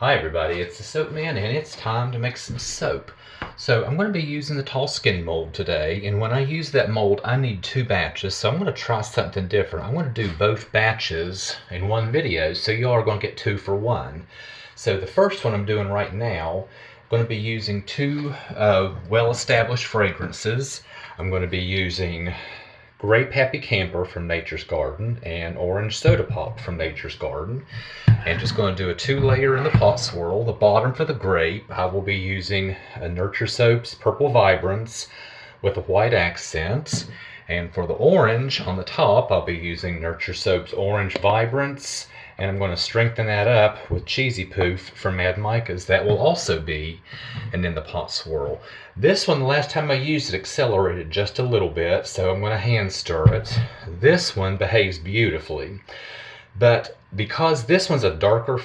Hi everybody, it's the Soap Man and it's time to make some soap. So I'm going to be using the tall skinny mold today, and when I use that mold I need 2 batches, so I'm going to try something different. I'm going to do both batches in one video, so you all are going to get 2 for 1. So the first one I'm doing right now, I'm going to be using 2 well-established fragrances. I'm going to be using Grape Happy Camper from Nature's Garden and Orange Soda Pop from Nature's Garden. And just going to do a 2-layer in the pot swirl. The bottom for the grape, I will be using a Nurture Soaps Purple Vibrance with a white accent. And for the orange on the top, I'll be using Nurture Soaps Orange Vibrance. And I'm going to strengthen that up with Cheesy Poof from Mad Micah's. That will also be in the pot swirl. This one, the last time I used it, accelerated just a little bit, so I'm going to hand stir it. This one behaves beautifully. But because this one's a darker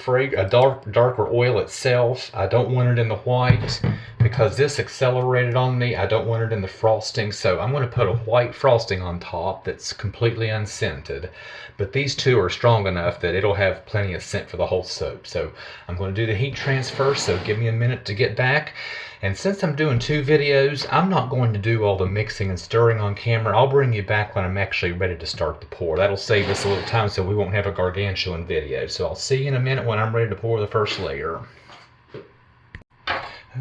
darker oil itself, I don't want it in the white. Because this accelerated on me, I don't want it in the frosting, so I'm going to put a white frosting on top that's completely unscented. But these 2 are strong enough that it'll have plenty of scent for the whole soap. So I'm going to do the heat transfer, so give me a minute to get back. And since I'm doing 2 videos, I'm not going to do all the mixing and stirring on camera. I'll bring you back when I'm actually ready to start the pour. That'll save us a little time so we won't have a gargantuan video. So I'll see you in a minute when I'm ready to pour the first layer.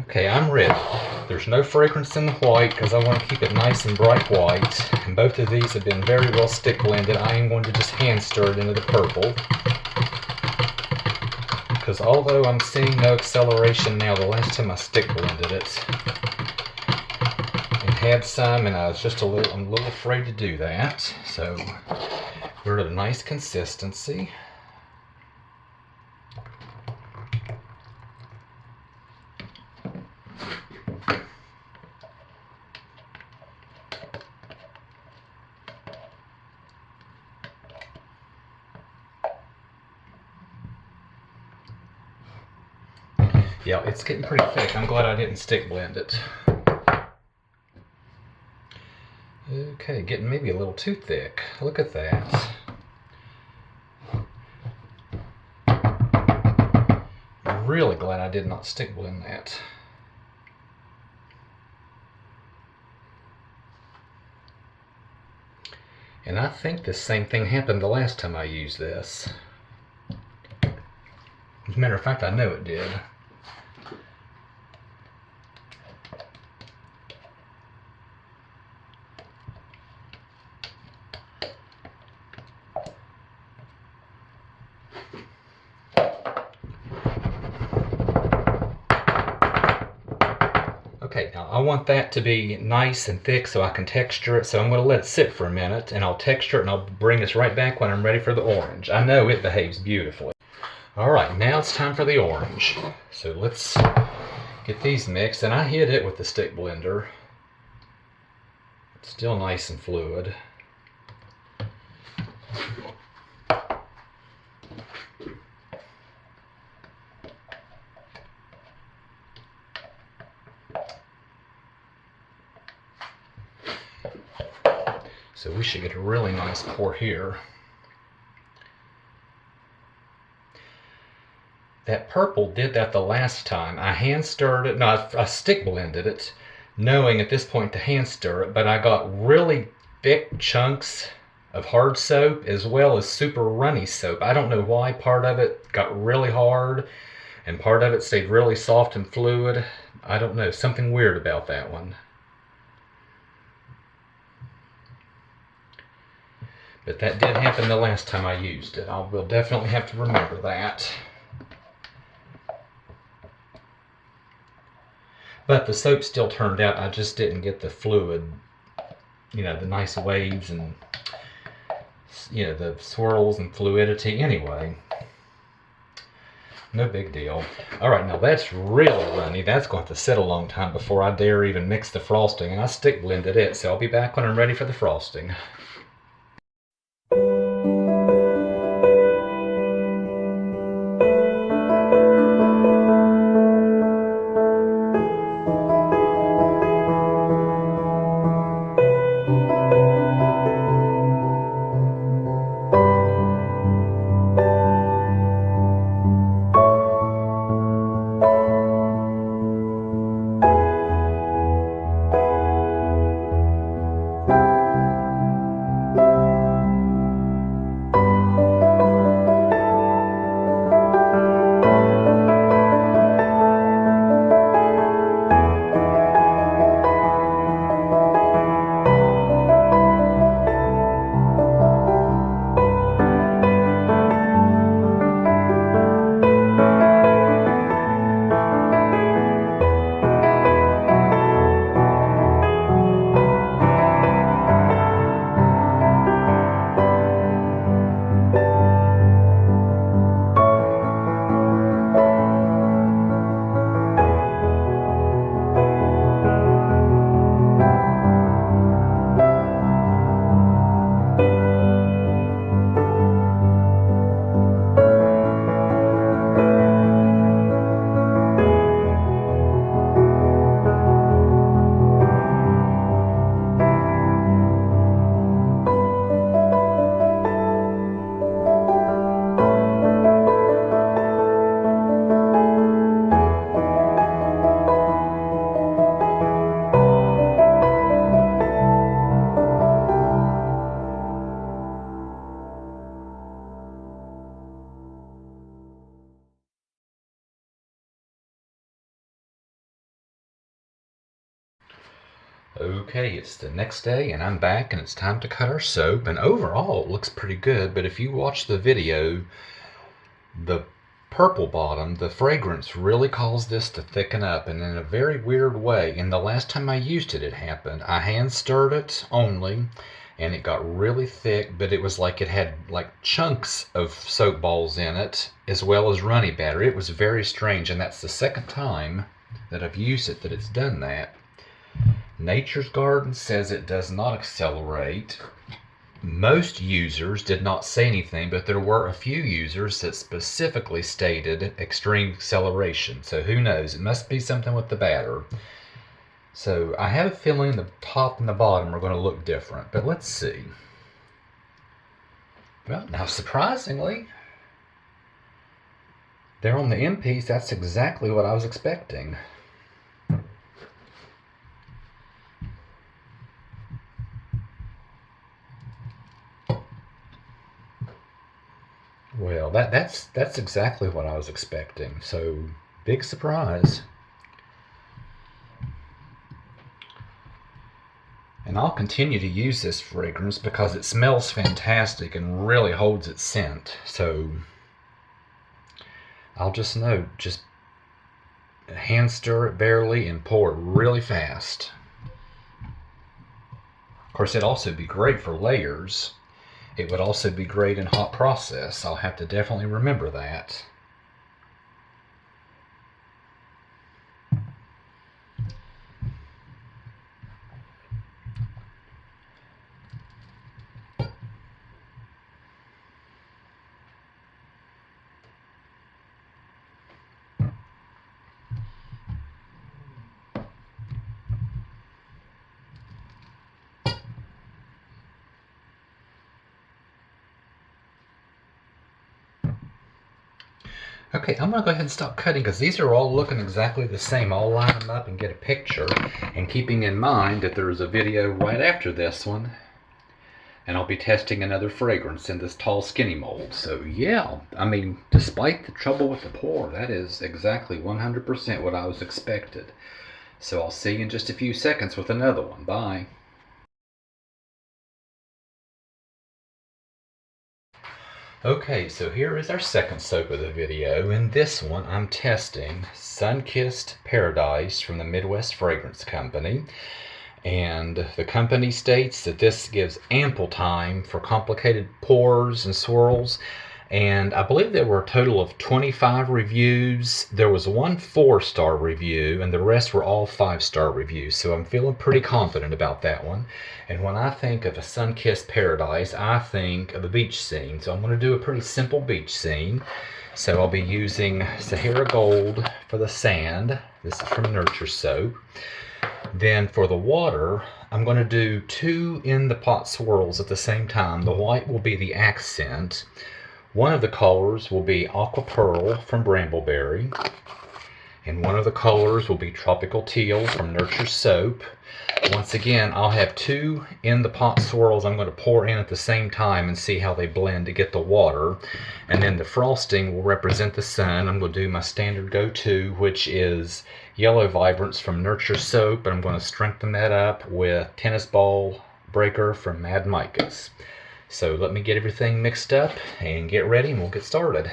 Okay, I'm ready. There's no fragrance in the white because I want to keep it nice and bright white. And both of these have been very well stick blended. I am going to just hand stir it into the purple. Because although I'm seeing no acceleration now, the last time I stick blended it, it had some, and I'm a little afraid to do that. So we're at a nice consistency. Yeah, it's getting pretty thick. I'm glad I didn't stick blend it. Okay, getting maybe a little too thick. Look at that. I'm really glad I did not stick blend that. And I think the same thing happened the last time I used this. As a matter of fact, I know it did. Okay, now I want that to be nice and thick so I can texture it, so I'm going to let it sit for a minute, and I'll texture it and I'll bring this right back when I'm ready for the orange. I know it behaves beautifully. Alright, now it's time for the orange. So let's get these mixed, and I hit it with the stick blender. It's still nice and fluid. So we should get a really nice pour here. That purple did that the last time. I hand stirred it, no, I stick blended it, knowing at this point to hand stir it, but I got really thick chunks of hard soap as well as super runny soap. I don't know why part of it got really hard and part of it stayed really soft and fluid. I don't know, something weird about that one. But that did happen the last time I used it. I will definitely have to remember that. But the soap still turned out. I just didn't get the fluid, you know, the nice waves and, you know, the swirls and fluidity. Anyway, no big deal. Alright, now that's really runny. That's going to have to sit a long time before I dare even mix the frosting. And I stick blended it, so I'll be back when I'm ready for the frosting. Okay, it's the next day and I'm back and it's time to cut our soap, and overall it looks pretty good, but if you watch the video, the purple bottom, the fragrance really caused this to thicken up, and in a very weird way. And the last time I used it, it happened. I hand stirred it only and it got really thick, but it was like it had like chunks of soap balls in it as well as runny batter. It was very strange, and that's the second time that I've used it that it's done that. Nature's Garden says it does not accelerate. Most users did not say anything, but there were a few users that specifically stated extreme acceleration. So who knows? It must be something with the batter. So I have a feeling the top and the bottom are going to look different, but let's see. Well, now surprisingly, there on the end piece, that's exactly what I was expecting. Well, that's exactly what I was expecting. So big surprise. And I'll continue to use this fragrance because it smells fantastic and really holds its scent. So I'll just hand stir it barely and pour it really fast. Of course, it'd also be great for layers. It would also be great in hot process. I'll have to definitely remember that. Okay, I'm going to go ahead and stop cutting because these are all looking exactly the same. I'll line them up and get a picture, and keeping in mind that there is a video right after this one, and I'll be testing another fragrance in this tall skinny mold. So yeah, I mean, despite the trouble with the pour, that is exactly 100% what I was expected. So I'll see you in just a few seconds with another one. Bye. Okay, so here is our second soap of the video. In this one, I'm testing Sunkissed Paradise from the Midwest Fragrance Company. And the company states that this gives ample time for complicated pours and swirls. And I believe there were a total of 25 reviews. There was one 4-star review, and the rest were all 5-star reviews. So I'm feeling pretty confident about that one. And when I think of a Sunkissed Paradise, I think of a beach scene. So I'm going to do a pretty simple beach scene. So I'll be using Sahara Gold for the sand. This is from Nurture Soap. Then for the water, I'm going to do 2 in the pot swirls at the same time. The white will be the accent. One of the colors will be Aqua Pearl from Brambleberry. And one of the colors will be Tropical Teal from Nurture Soap. Once again, I'll have 2 in the pot swirls I'm going to pour in at the same time and see how they blend to get the water. And then the frosting will represent the sun. I'm going to do my standard go-to, which is Yellow Vibrance from Nurture Soap. And I'm going to strengthen that up with Tennis Ball Breaker from Mad Micas. So let me get everything mixed up and get ready, and we'll get started.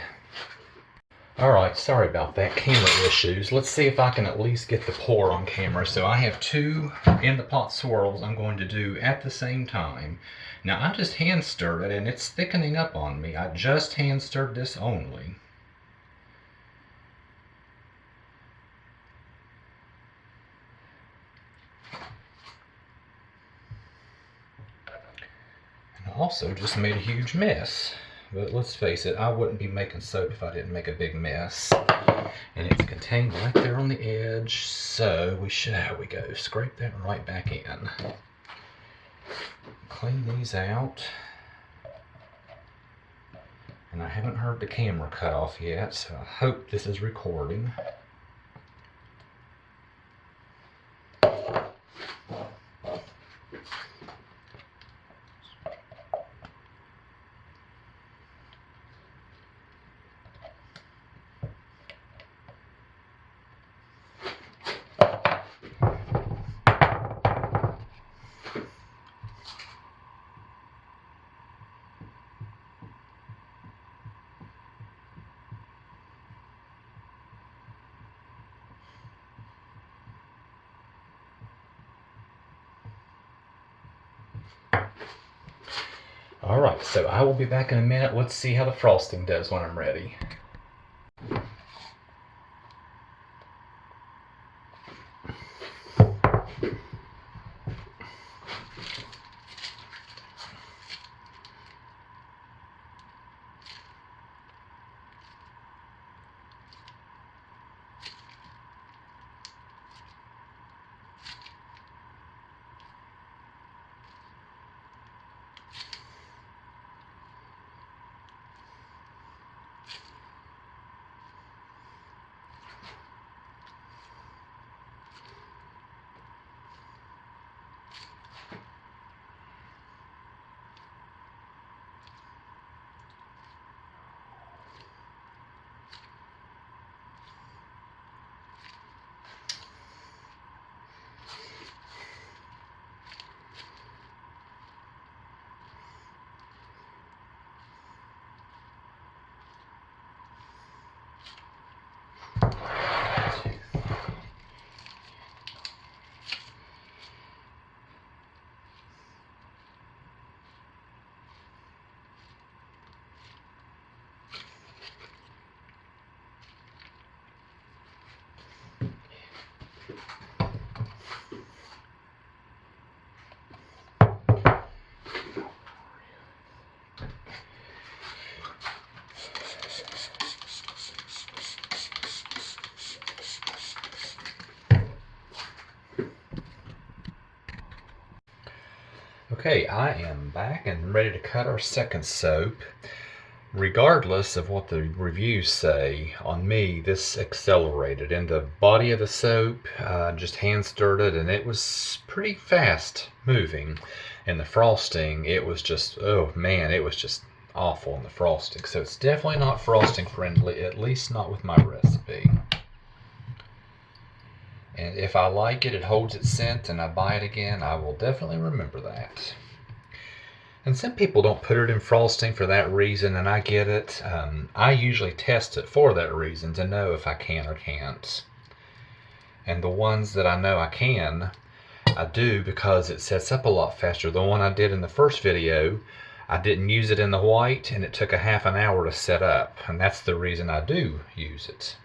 Alright, sorry about that, camera issues. Let's see if I can at least get the pour on camera. So I have 2 in the pot swirls I'm going to do at the same time. Now I just hand stirred it and it's thickening up on me. I just hand stirred this only. And I also just made a huge mess. But let's face it, I wouldn't be making soap if I didn't make a big mess. And it's contained right there on the edge, so there we go, scrape that right back in. Clean these out. And I haven't heard the camera cut off yet, so I hope this is recording. Alright, so I will be back in a minute. Let's see how the frosting does when I'm ready. Okay, I am back and ready to cut our second soap. Regardless of what the reviews say, on me this accelerated. In the body of the soap, just hand stirred it and it was pretty fast moving. In the frosting, it was just, oh man, it was just awful in the frosting. So it's definitely not frosting friendly, at least not with my recipe. And if I like it, it holds its scent, and I buy it again, I will definitely remember that. And some people don't put it in frosting for that reason, and I get it. I usually test it for that reason to know if I can or can't. And the ones that I know I can, I do because it sets up a lot faster. The one I did in the first video, I didn't use it in the white, and it took a half an hour to set up. And that's the reason I do use it.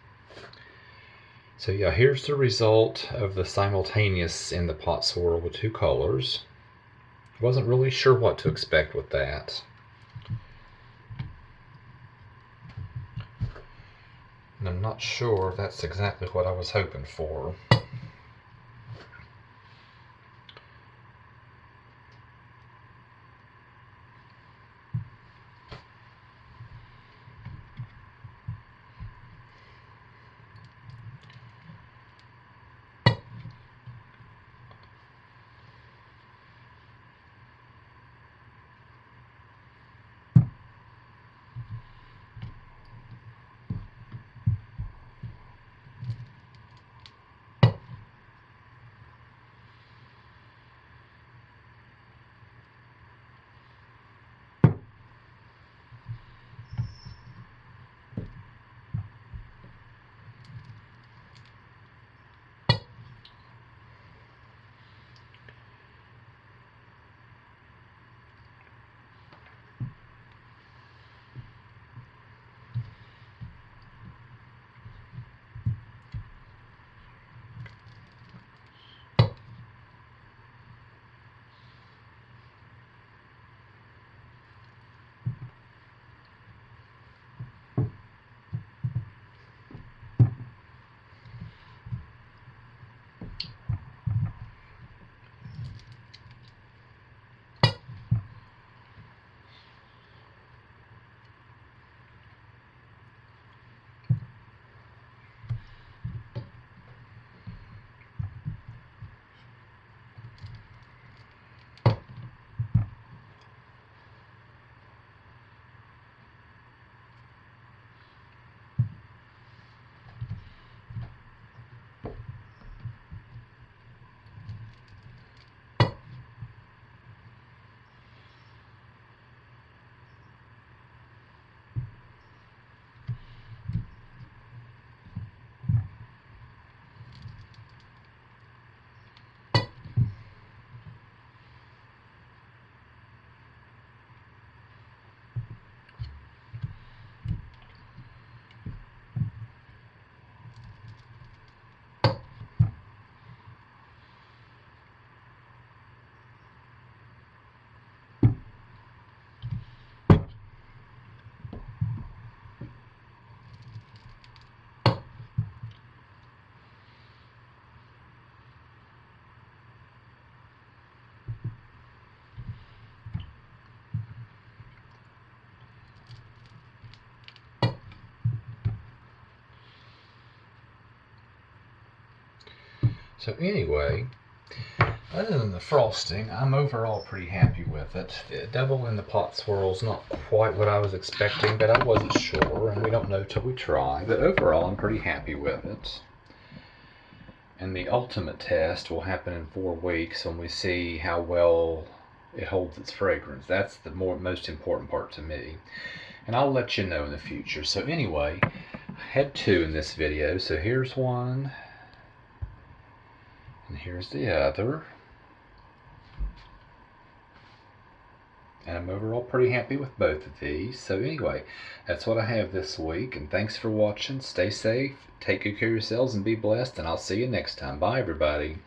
So yeah, here's the result of the simultaneous in the pot swirl with two colors. Wasn't really sure what to expect with that. And I'm not sure that's exactly what I was hoping for. So anyway, other than the frosting, I'm overall pretty happy with it. The double in the pot swirl's not quite what I was expecting, but I wasn't sure, and we don't know till we try. But overall, I'm pretty happy with it. And the ultimate test will happen in 4 weeks when we see how well it holds its fragrance. That's the most important part to me. And I'll let you know in the future. So anyway, I had 2 in this video. So here's one. And here's the other. And I'm overall pretty happy with both of these. So anyway, that's what I have this week. And thanks for watching. Stay safe, take good care of yourselves, and be blessed. And I'll see you next time. Bye, everybody.